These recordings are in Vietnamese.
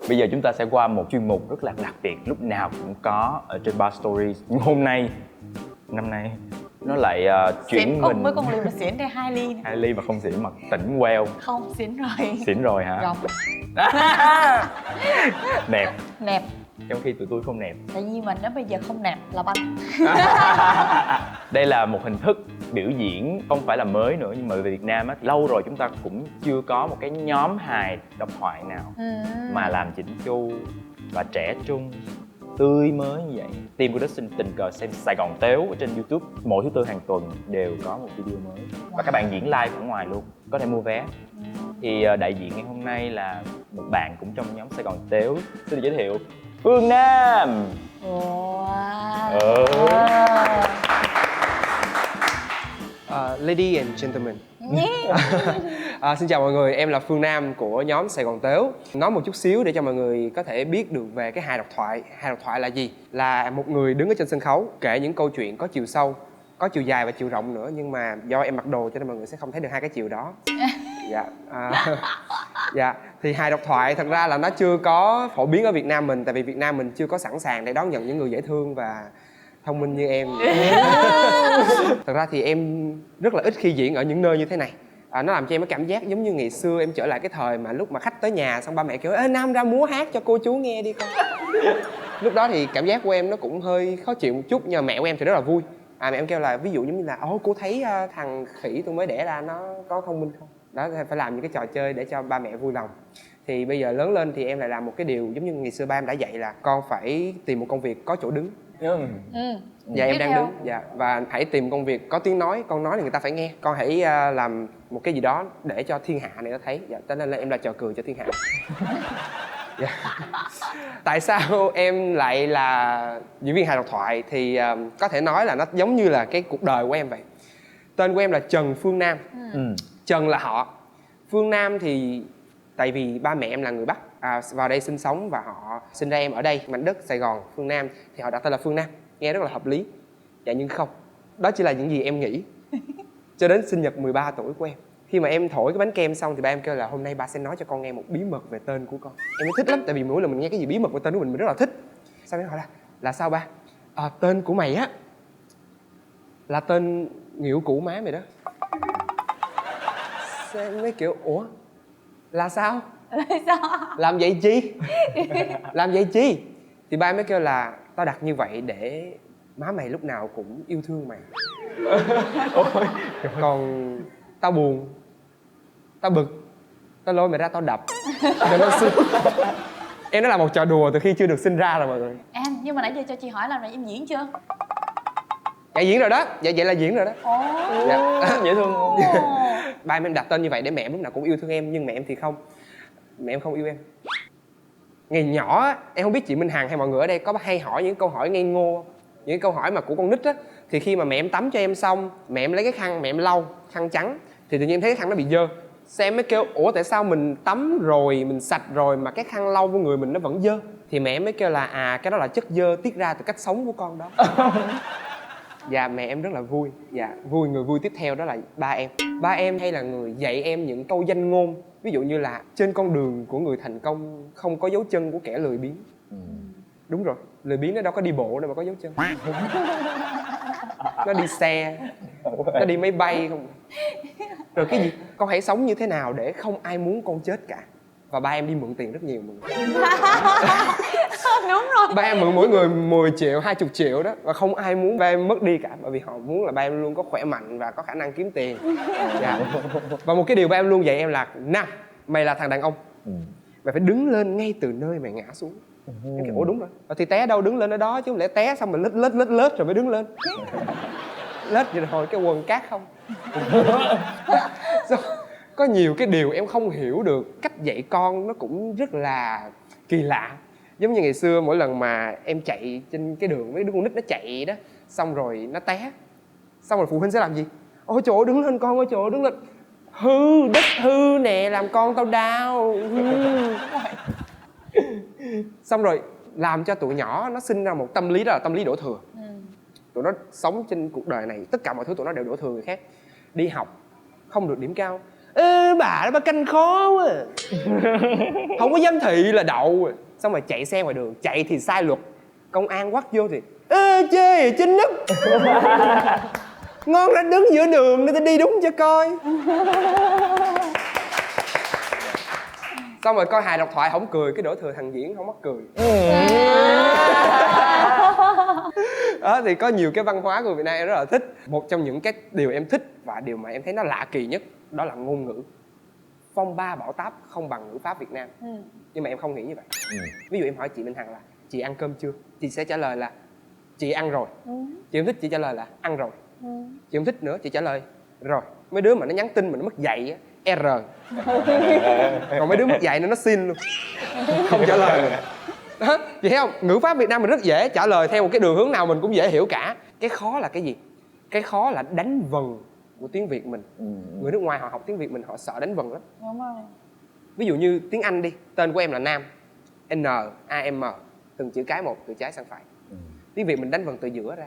Bây giờ chúng ta sẽ qua một chuyên mục rất là đặc biệt, lúc nào cũng có ở trên Bar Stories. Nhưng hôm nay, năm nay nó lại chuyển mình với con ly mà xỉn đây 2 ly. 2 ly mà không xỉn mà tỉnh queo. Không, xỉn rồi. Xỉn rồi hả? Rồi. Nẹp. Nẹp. Trong khi tụi tôi không nẹp. Tại vì mình đó bây giờ không nẹp là banh. Đây là một hình thức biểu diễn không phải là mới nữa, nhưng mà về Việt Nam á, lâu rồi chúng ta cũng chưa có một cái nhóm hài độc thoại nào mà làm chỉnh chu và trẻ trung, tươi mới như vậy. Team của Dustin tình cờ xem Sài Gòn Tếu ở trên YouTube, mỗi thứ tư hàng tuần đều có một video mới. Và các bạn diễn live ở ngoài luôn, có thể mua vé. Thì đại diện ngày hôm nay là một bạn cũng trong nhóm Sài Gòn Tếu. Xin được giới thiệu Phương Nam. Lady and gentlemen. Xin chào mọi người, em là Phương Nam của nhóm Sài Gòn Tếu. Nói một chút xíu để cho mọi người có thể biết được về cái hài độc thoại. Hài độc thoại là gì? Là một người đứng ở trên sân khấu kể những câu chuyện có chiều sâu, có chiều dài và chiều rộng nữa. Nhưng mà do em mặc đồ cho nên mọi người sẽ không thấy được hai cái chiều đó. Dạ, thì hài độc thoại thật ra là nó chưa có phổ biến ở Việt Nam mình. Tại vì Việt Nam mình chưa có sẵn sàng để đón nhận những người dễ thương và thông minh như em. Thật ra thì em rất là ít khi diễn ở những nơi như thế này. Nó làm cho em có cảm giác giống như ngày xưa em trở lại cái thời mà lúc mà khách tới nhà xong ba mẹ kêu ê Nam ra múa hát cho cô chú nghe đi con. Lúc đó thì cảm giác của em nó cũng hơi khó chịu một chút, nhưng mà mẹ của em thì rất là vui. Mẹ em kêu là ví dụ giống như là cô thấy thằng khỉ tôi mới đẻ ra nó có thông minh không? Đó, phải làm những cái trò chơi để cho ba mẹ vui lòng. Thì bây giờ lớn lên thì em lại làm một cái điều giống như ngày xưa ba em đã dạy là con phải tìm một công việc có chỗ đứng. Dạ em đang đứng. Dạ, và hãy tìm công việc có tiếng nói, con nói thì người ta phải nghe. Con hãy làm một cái gì đó để cho thiên hạ này nó thấy. Dạ, cho nên là em là trò cười cho thiên hạ. Dạ. Tại sao em lại là diễn viên hài độc thoại thì có thể nói là nó giống như là cái cuộc đời của em vậy. Tên của em là Trần Phương Nam. Trần là họ, Phương Nam thì tại vì ba mẹ em là người Bắc vào đây sinh sống và họ sinh ra em ở đây, mảnh đất Sài Gòn, Phương Nam, thì họ đặt tên là Phương Nam, nghe rất là hợp lý. Dạ nhưng không, đó chỉ là những gì em nghĩ. Cho đến sinh nhật 13 tuổi của em, khi mà em thổi cái bánh kem xong thì ba em kêu là hôm nay ba sẽ nói cho con nghe một bí mật về tên của con. Em thích lắm, tại vì mỗi lần mình nghe cái gì bí mật về tên của mình rất là thích. Sao em hỏi là sao ba? Tên của mày á là tên nghỉu cũ má mày đó. Sao em mới kiểu ủa là sao? Làm vậy chi? Làm vậy chi? Thì ba mới kêu là tao đặt như vậy để má mày lúc nào cũng yêu thương mày. Còn tao buồn, tao bực, tao lôi mày ra tao đập cho nó sướng. Em nó là một trò đùa từ khi chưa được sinh ra rồi mọi người. Em, nhưng mà nãy giờ cho chị hỏi làm này em diễn chưa? Dạ diễn rồi đó, dạ vậy là diễn rồi đó. Dạ. Dễ thương không? Ba em đặt tên như vậy để mẹ em lúc nào cũng yêu thương em, nhưng mẹ em thì không. Mẹ em không yêu em. Ngày nhỏ em không biết chị Minh Hằng hay mọi người ở đây có hay hỏi những câu hỏi ngây ngô, những câu hỏi mà của con nít á. Thì khi mà mẹ em tắm cho em xong, mẹ em lấy cái khăn mẹ em lau, khăn trắng, thì tự nhiên em thấy cái khăn nó bị dơ. Sao em mới kêu ủa tại sao mình tắm rồi, mình sạch rồi mà cái khăn lau của người mình nó vẫn dơ? Thì mẹ em mới kêu là cái đó là chất dơ tiết ra từ cách sống của con đó. Dạ mẹ em rất là vui. Dạ vui, người vui tiếp theo đó là ba em. Ba em hay là người dạy em những câu danh ngôn. Ví dụ như là trên con đường của người thành công không có dấu chân của kẻ lười biếng. Đúng rồi, lười biếng nó đâu có đi bộ đâu mà có dấu chân. Nó đi xe, nó đi máy bay không. Rồi cái gì? Con hãy sống như thế nào để không ai muốn con chết cả. Và ba em đi mượn tiền rất nhiều mọi người. Đúng rồi. Ba em mượn mỗi người 10 triệu, 20 triệu đó. Và không ai muốn ba em mất đi cả. Bởi vì họ muốn là ba em luôn có khỏe mạnh và có khả năng kiếm tiền. Dạ. Và một cái điều ba em luôn dạy em là Nam, mày là thằng đàn ông, mày phải đứng lên ngay từ nơi mày ngã xuống. Em kiểu ủa đúng rồi. Thì té đâu đứng lên ở đó chứ không lẽ té xong mình lết rồi mới đứng lên. Lết vậy rồi cái quần cát không. Có nhiều cái điều em không hiểu được. Cách dạy con nó cũng rất là kỳ lạ. Giống như ngày xưa mỗi lần mà em chạy trên cái đường, mấy đứa con nít nó chạy đó, xong rồi nó té, xong rồi phụ huynh sẽ làm gì? Ôi trời ơi đứng lên con, ôi trời ơi đứng lên. Hư, đất hư nè, làm con tao đau. Xong rồi làm cho tụi nhỏ nó sinh ra một tâm lý, đó là tâm lý đổ thừa. Tụi nó sống trên cuộc đời này, tất cả mọi thứ tụi nó đều đổ thừa người khác. Đi học không được điểm cao, ê bà canh khó quá à. Không có giám thị là đậu. Xong rồi chạy xe ngoài đường, chạy thì sai luật, công an quắt vô thì ê chê trên nấp. Ngon ra đứng giữa đường để ta đi đúng cho coi. Xong rồi coi hài độc thoại không cười, cái đổ thừa thằng diễn không mắc cười. Đó thì có nhiều cái văn hóa của Việt Nam em rất là thích. Một trong những cái điều em thích và điều mà em thấy nó lạ kỳ nhất đó là ngôn ngữ. Phong ba bão táp không bằng ngữ pháp Việt Nam. Nhưng mà em không nghĩ như vậy. Ví dụ em hỏi chị Minh Hằng là chị ăn cơm chưa, chị sẽ trả lời là chị ăn rồi. Chị không thích chị trả lời là ăn rồi. Chị không thích nữa chị trả lời rồi. Mấy đứa mà nó nhắn tin mà nó mất dạy á, R. Còn mấy đứa mất dạy nữa nó xin luôn, không trả lời rồi. Đó, chị thấy không? Ngữ pháp Việt Nam mình rất dễ trả lời theo một cái đường hướng nào mình cũng dễ hiểu cả. Cái khó là cái gì? Cái khó là đánh vần của tiếng Việt mình. Người nước ngoài họ học tiếng Việt mình họ sợ đánh vần lắm. Đúng rồi. Ví dụ như tiếng Anh đi, tên của em là Nam, N-A-M, từng chữ cái một từ trái sang phải. Tiếng Việt mình đánh vần từ giữa ra,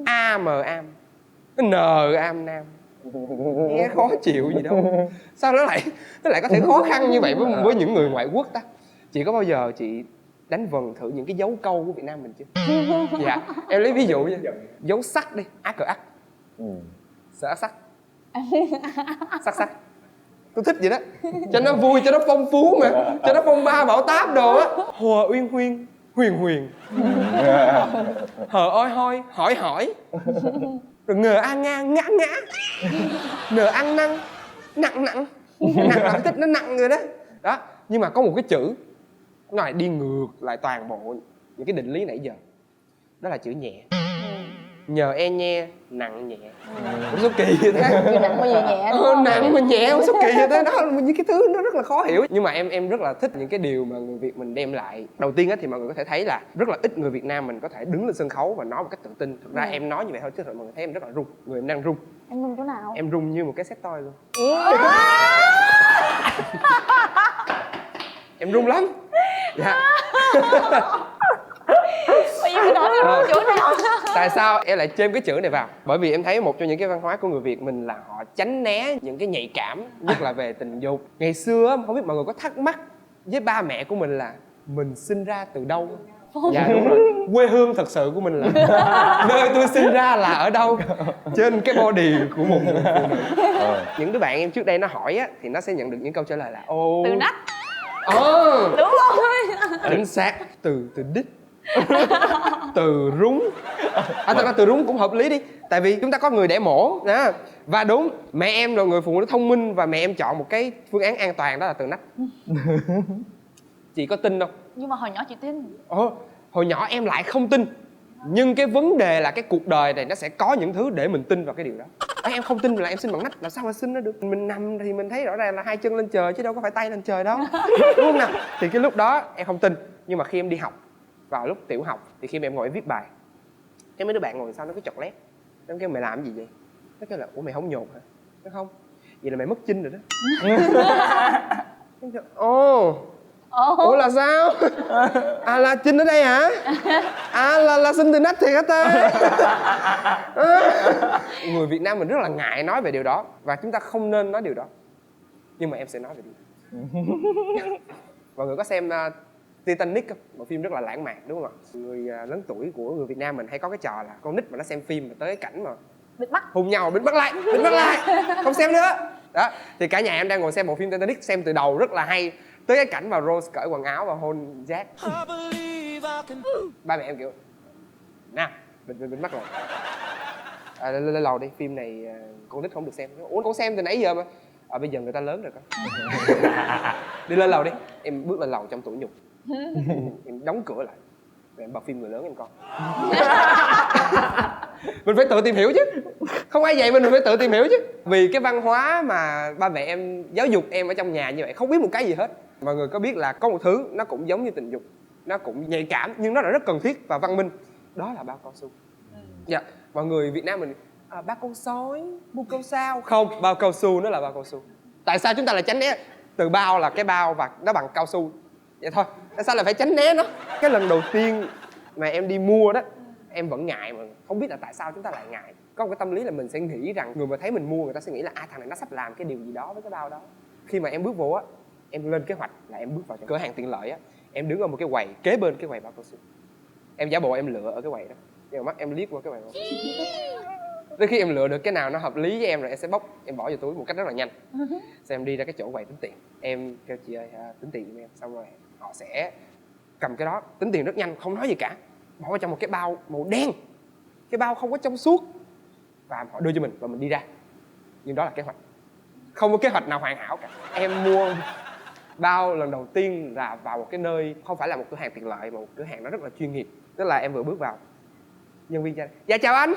A-M-am, N-am nam. Nghe khó chịu gì đâu. Sao nó lại có thể khó khăn như vậy với những người ngoại quốc ta? Chị có bao giờ chị đánh vần thử những cái dấu câu của Việt Nam mình chưa? Dạ, em lấy ví dụ nha. Dấu sắc đi, ác cờ ác, sợ sắc, sắc. Tôi thích vậy đó, cho nó vui, cho nó phong phú mà, cho nó phong ba bão táp đồ á. Hòa uyên huyên, huyền. Hờ oi hoi, hỏi. Rồi ngờ an ngang, ngã. Nờ ăn nặng. Nặng là thích nó nặng rồi đó. Đó, nhưng mà có một cái chữ nó lại đi ngược lại toàn bộ những cái định lý nãy giờ. Đó là chữ nhẹ. Nhờ e nhe, nặng nhẹ. Sao kỳ vậy ta? Nặng bao giờ nhẹ đúng không? Nặng mà nhẹ, sao kỳ vậy ta? Đó là những cái thứ nó rất là khó hiểu. Nhưng mà em rất là thích những cái điều mà người Việt mình đem lại. Đầu tiên á thì mọi người có thể thấy là rất là ít người Việt Nam mình có thể đứng lên sân khấu và nói một cách tự tin. Thực ra em nói như vậy thôi chứ thật mọi người thấy em rất là run. Người em đang run. Em run chỗ nào? Em run như một cái set toy luôn. Em run lắm. Dạ. Bây giờ mình nói em run chỗ nào? Tại sao em lại chêm cái chữ này vào? Bởi vì em thấy một trong những cái văn hóa của người Việt mình là họ tránh né những cái nhạy cảm, nhất là về tình dục. Ngày xưa không biết mọi người có thắc mắc với ba mẹ của mình là mình sinh ra từ đâu? Dạ đúng rồi. Quê hương thật sự của mình là nơi tôi sinh ra là ở đâu? Trên cái body của một người phụ nữ. Những đứa bạn em trước đây nó hỏi á thì nó sẽ nhận được những câu trả lời là ô Từ nách. đúng rồi. Chính xác. Từ đích. Từ rúng. Thật ra từ rúng cũng hợp lý đi. Tại vì chúng ta có người đẻ mổ đó. Và đúng, mẹ em là người phụ nữ thông minh và mẹ em chọn một cái phương án an toàn, đó là từ nách. Chị có tin không? Nhưng mà hồi nhỏ chị tin. Hồi nhỏ em lại không tin. Nhưng cái vấn đề là cái cuộc đời này nó sẽ có những thứ để mình tin vào cái điều đó. Em không tin là em sinh bằng nách, làm sao mà sinh nó được? Mình nằm thì mình thấy rõ ràng là hai chân lên trời chứ đâu có phải tay lên trời đâu. Đúng không nào? Thì cái lúc đó em không tin. Nhưng mà khi em đi học, vào lúc tiểu học, thì khi mà em ngồi em viết bài, cái mấy đứa bạn ngồi sau nó cứ chọc lét. Nó kêu mày làm cái gì vậy? Nó kêu là ủa mày không nhột hả? Nó không. Vậy là mày mất chinh rồi đó. Ủa là sao? À là chinh ở đây hả? À là sinh từ nách thiệt hả ta? Người Việt Nam mình rất là ngại nói về điều đó. Và chúng ta không nên nói điều đó. Nhưng mà em sẽ nói về điều đó. Mọi người có xem Titanic không? Một phim rất là lãng mạn đúng không ạ? Người lớn tuổi của người Việt Nam mình hay có cái trò là con nít mà nó xem phim mà tới cái cảnh mà Bịt mắt. hôn nhau bịt mắt lại, không xem nữa. Đó, thì cả nhà em đang ngồi xem bộ phim Titanic, xem từ đầu rất là hay, tới cái cảnh mà Rose cởi quần áo và hôn Jack. Ba mẹ em kiểu nào bịt mắt lại. Lên lầu đi, phim này con nít không được xem. Ủa con xem từ nãy giờ mà. Bây giờ người ta lớn rồi con. Đi lên lầu đi. Em bước lên lầu trong tủ nhục. Em đóng cửa lại. Rồi em bật phim người lớn em coi. Mình phải tự tìm hiểu chứ. Không ai dạy mình phải tự tìm hiểu chứ. Vì cái văn hóa mà ba mẹ em giáo dục em ở trong nhà như vậy, không biết một cái gì hết. Mọi người có biết là có một thứ nó cũng giống như tình dục, nó cũng nhạy cảm nhưng nó là rất cần thiết và văn minh. Đó là bao cao su. Dạ, mọi người Việt Nam mình bao con sói, bu câu sao. Không, bao cao su nó là bao cao su. Tại sao chúng ta lại tránh né? Từ bao là cái bao và nó bằng cao su. Vậy thôi, tại sao lại phải tránh né nó? Cái lần đầu tiên mà em đi mua đó, em vẫn ngại mà không biết là tại sao chúng ta lại ngại. có một cái tâm lý là mình sẽ nghĩ rằng người mà thấy mình mua người ta sẽ nghĩ là thằng này nó sắp làm cái điều gì đó với cái bao đó. Khi mà em bước vô á, em lên kế hoạch là em bước vào trong cửa hàng tiện lợi á, em đứng ở một cái quầy kế bên cái quầy bao cao su, em giả bộ em lựa ở cái quầy đó, nhưng mà mắt em liếc qua cái quầy bao cao su. Tới khi em lựa được cái nào nó hợp lý với em rồi em sẽ bóc, em bỏ vào túi một cách rất là nhanh. Xong em đi ra cái chỗ quầy tính tiền, em kêu chị ơi tính tiền giùm em, xong rồi họ sẽ cầm cái đó tính tiền rất nhanh, không nói gì cả, bỏ vào trong một cái bao màu đen, cái bao không có trong suốt, và họ đưa cho mình và mình đi ra. Nhưng đó là kế hoạch, không có kế hoạch nào hoàn hảo cả. Em mua bao lần đầu tiên là vào một cái nơi không phải là một cửa hàng tiện lợi mà một cửa hàng nó rất là chuyên nghiệp. Tức là em vừa bước vào, nhân viên chào: dạ chào anh.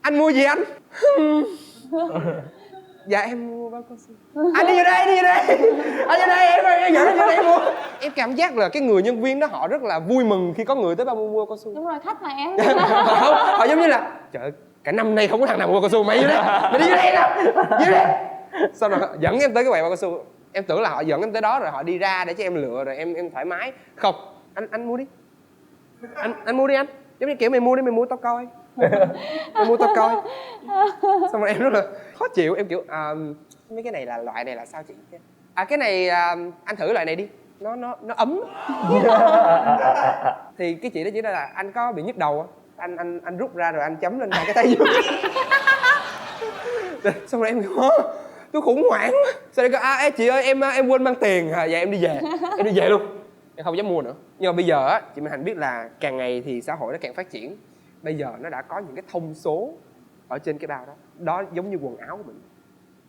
Anh mua gì anh? Dạ em mua bao cao su. Anh đi vô đây, đi vô đây. Anh vô đây, em dẫn anh vô đây em mua. Em cảm giác là cái người nhân viên đó họ rất là vui mừng khi có người tới mua cao su. Đúng rồi, khách mà em. Không, họ giống như là trời ơi, cả năm nay không có thằng nào mua cao su, mày vô đây, mày đi vô đây nào, vô đây. Sau rồi họ dẫn em tới cái quầy bao cao su. Em tưởng là họ dẫn em tới đó rồi họ đi ra để cho em lựa rồi em thoải mái. Không, anh mua đi. Anh mua đi anh. Giống như kiểu mày mua đi, mày mua tao coi. Mày mua tao coi. Xong rồi em rất là khó chịu, em kiểu mấy cái này là loại này là sao chị? Cái này anh thử loại này đi, nó ấm. Thì cái chị đó chỉ là anh có bị nhức đầu không? Anh rút ra rồi anh chấm lên hai cái tay vô. Xong rồi em kiểu tôi khủng hoảng. Sao đây có chị ơi em quên mang tiền. Dạ em đi về luôn, em không dám mua nữa. Nhưng mà bây giờ á, chị Minh Hạnh biết là càng ngày thì xã hội nó càng phát triển. Bây giờ nó đã có những cái thông số ở trên cái bao đó. Đó giống như quần áo của mình,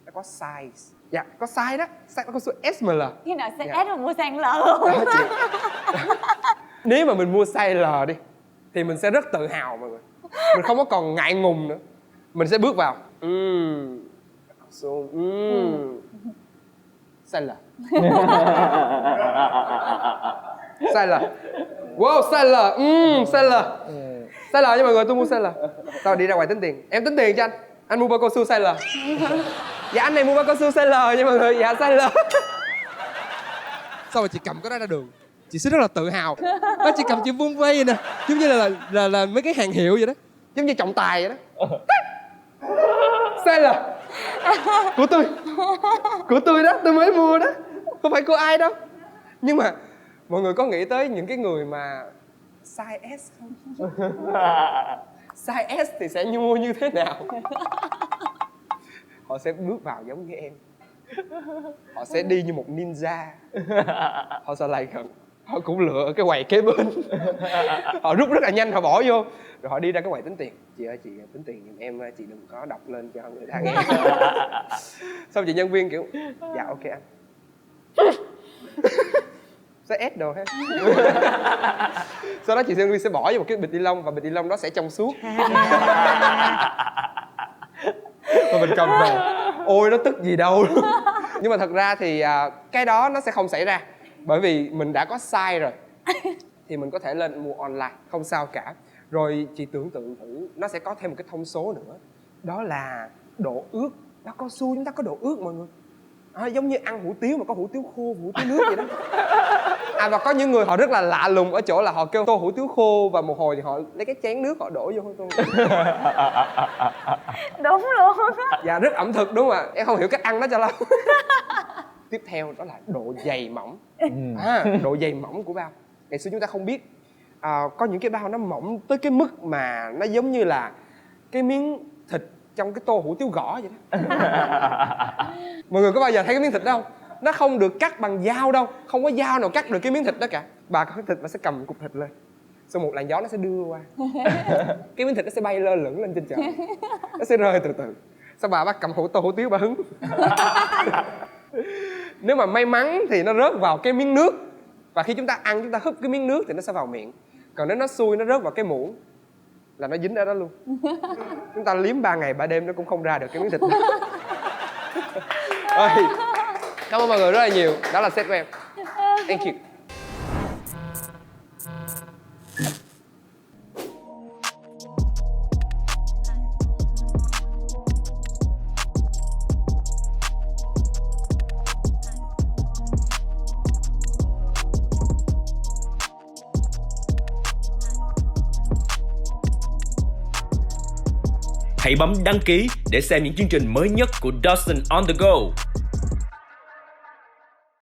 nó có size. Dạ có size đó, size nó có số S, M, L. Khi nào size Dạ. S mà mua size L luôn. Nếu mà mình mua size L đi thì mình sẽ rất tự hào mọi người. Mình không có còn ngại ngùng nữa. Mình sẽ bước vào size L. Size L. Wow, size L. Size L. Size L nha mọi người, tôi mua size L. Sau đi ra ngoài tính tiền. Em tính tiền cho anh. Anh mua bao cao su size L. Dạ anh này mua bao cao su size L nha mọi người. Dạ size L. Sau rồi chị cầm cái đó ra đường, chị sẽ rất là tự hào. Đó, chị cầm chị vung vây vậy nè, giống như là mấy cái hàng hiệu vậy đó, giống như trọng tài vậy đó. Size L. Của tôi đó, tôi mới mua đó, không phải của ai đâu. Nhưng mà mọi người có nghĩ tới những cái người mà size S không? Size S thì sẽ mua như thế nào? Họ sẽ bước vào giống như em. Họ sẽ đi như một ninja. Họ sẽ lại gần, họ cũng lựa ở cái quầy kế bên. Họ rút rất là nhanh, họ bỏ vô. Rồi họ đi ra cái quầy tính tiền. Chị ơi chị tính tiền giùm em, chị đừng có đọc lên cho người ta nghe. Xong chị nhân viên kiểu dạ ok anh. Size S đồ ha. Sau đó chị nhân viên sẽ bỏ vô một cái bịch ni lông và bịch ni lông đó sẽ trong suốt. Và mình cầm về, ôi nó tức gì đâu. Nhưng mà thật ra thì cái đó nó sẽ không xảy ra, bởi vì mình đã có size rồi thì mình có thể lên mua online, không sao cả. Rồi chị tưởng tượng thử, nó sẽ có thêm một cái thông số nữa, đó là độ ướt. Bao cao su chúng ta có độ ướt mọi người. Giống như ăn hủ tiếu mà có hủ tiếu khô, hủ tiếu nước vậy đó. Và có những người họ rất là lạ lùng ở chỗ là họ kêu tô hủ tiếu khô và một hồi thì họ lấy cái chén nước họ đổ vô tô. Đúng luôn. Dạ rất ẩm thực đúng không ạ? Em không hiểu cách ăn đó cho lắm. Tiếp theo đó là độ dày mỏng. Độ dày mỏng của bao. Ngày xưa chúng ta không biết, có những cái bao nó mỏng tới cái mức mà nó giống như là cái miếng thịt trong cái tô hủ tiếu gõ vậy đó. Mọi người có bao giờ thấy cái miếng thịt đó không? Nó không được cắt bằng dao đâu, không có dao nào cắt được cái miếng thịt đó cả. Bà có thịt, bà sẽ cầm cục thịt lên, xong một làn gió nó sẽ đưa qua, cái miếng thịt nó sẽ bay lơ lửng lên trên trời, nó sẽ rơi từ từ. Sau bà bắt cầm tô hủ tiếu bà hứng. Nếu mà may mắn thì nó rớt vào cái miếng nước, và khi chúng ta ăn chúng ta húp cái miếng nước thì nó sẽ vào miệng. Còn nếu nó xui nó rớt vào cái muỗng là nó dính ở đó luôn. Chúng ta liếm 3 ngày 3 đêm nó cũng không ra được cái miếng thịt đó. Cảm ơn mọi người rất là nhiều. Đó là set của em. Thank you. Hãy bấm đăng ký để xem những chương trình mới nhất của Dawson On The Go.